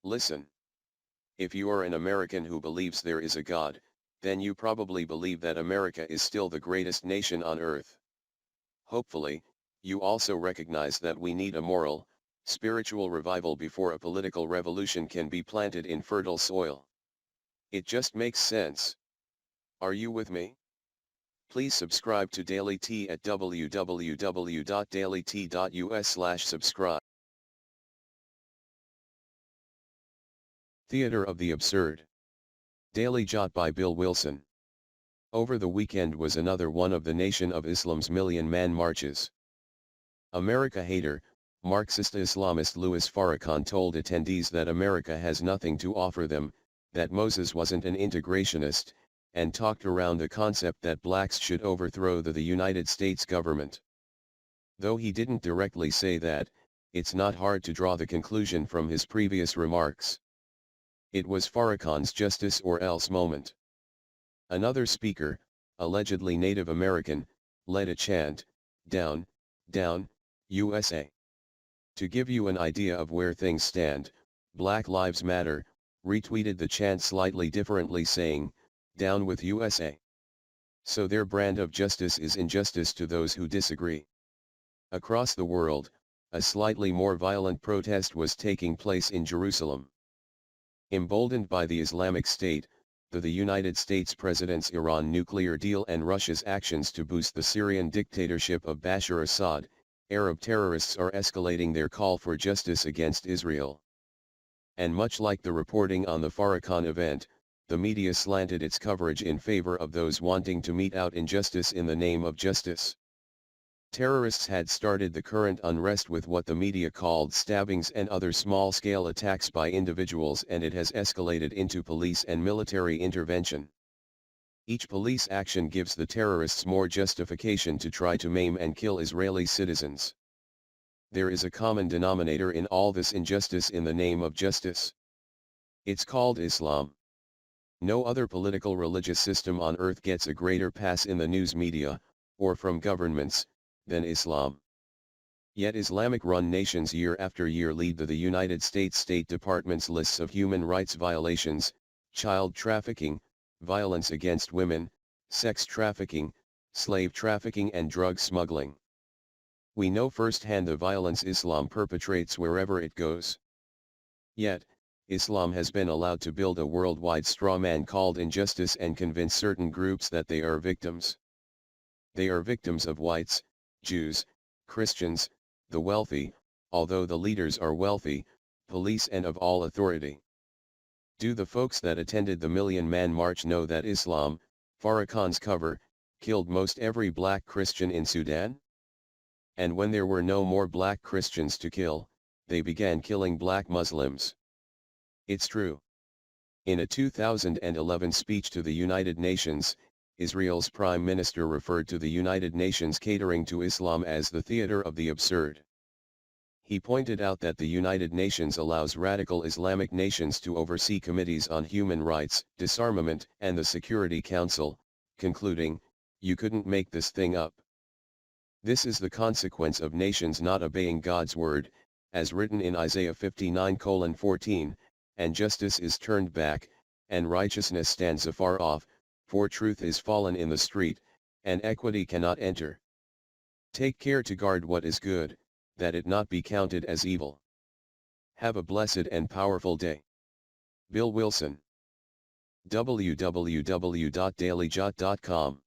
Listen. If you are an American who believes there is a God, then you probably believe that America is still the greatest nation on earth. Hopefully, you also recognize that we need a moral, spiritual revival before a political revolution can be planted in fertile soil. It just makes sense. Are you with me? Please subscribe to Daily Tea at www.dailytea.us/subscribe. Theater of the Absurd. Daily Jot by Bill Wilson. Over the weekend was another one of the Nation of Islam's Million Man Marches. America hater, Marxist Islamist Louis Farrakhan told attendees that America has nothing to offer them, that Moses wasn't an integrationist, and talked around the concept that blacks should overthrow the United States government. Though he didn't directly say that, it's not hard to draw the conclusion from his previous remarks. It was Farrakhan's justice or else moment. Another speaker, allegedly Native American, led a chant, "Down, down, USA." To give you an idea of where things stand, Black Lives Matter retweeted the chant slightly differently saying, "Down with USA." So their brand of justice is injustice to those who disagree. Across the world, a slightly more violent protest was taking place in Jerusalem. Emboldened by the Islamic State, the United States president's Iran nuclear deal and Russia's actions to boost the Syrian dictatorship of Bashar Assad, Arab terrorists are escalating their call for justice against Israel. And much like the reporting on the Farrakhan event, the media slanted its coverage in favor of those wanting to mete out injustice in the name of justice. Terrorists had started the current unrest with what the media called stabbings and other small-scale attacks by individuals, and it has escalated into police and military intervention. Each police action gives the terrorists more justification to try to maim and kill Israeli citizens. There is a common denominator in all this injustice in the name of justice. It's called Islam. No other political religious system on earth gets a greater pass in the news media, or from governments, than Islam. Yet Islamic-run nations year after year lead the United States State Department's lists of human rights violations, child trafficking, violence against women, sex trafficking, slave trafficking and drug smuggling. We know firsthand the violence Islam perpetrates wherever it goes. Yet, Islam has been allowed to build a worldwide straw man called injustice and convince certain groups that they are victims. They are victims of whites, Jews, Christians, the wealthy, although the leaders are wealthy, police and of all authority. Do the folks that attended the Million Man March know that Islam, Farrakhan's cover, killed most every black Christian in Sudan? And when there were no more black Christians to kill, they began killing black Muslims. It's true. In a 2011 speech to the United Nations, Israel's Prime Minister referred to the United Nations catering to Islam as the theater of the absurd. He pointed out that the United Nations allows radical Islamic nations to oversee committees on human rights, disarmament, and the Security Council, concluding, "You couldn't make this thing up." This is the consequence of nations not obeying God's word, as written in Isaiah 59:14, and justice is turned back, and righteousness stands afar off, for truth is fallen in the street, and equity cannot enter. Take care to guard what is good, that it not be counted as evil. Have a blessed and powerful day. Bill Wilson. www.dailyjot.com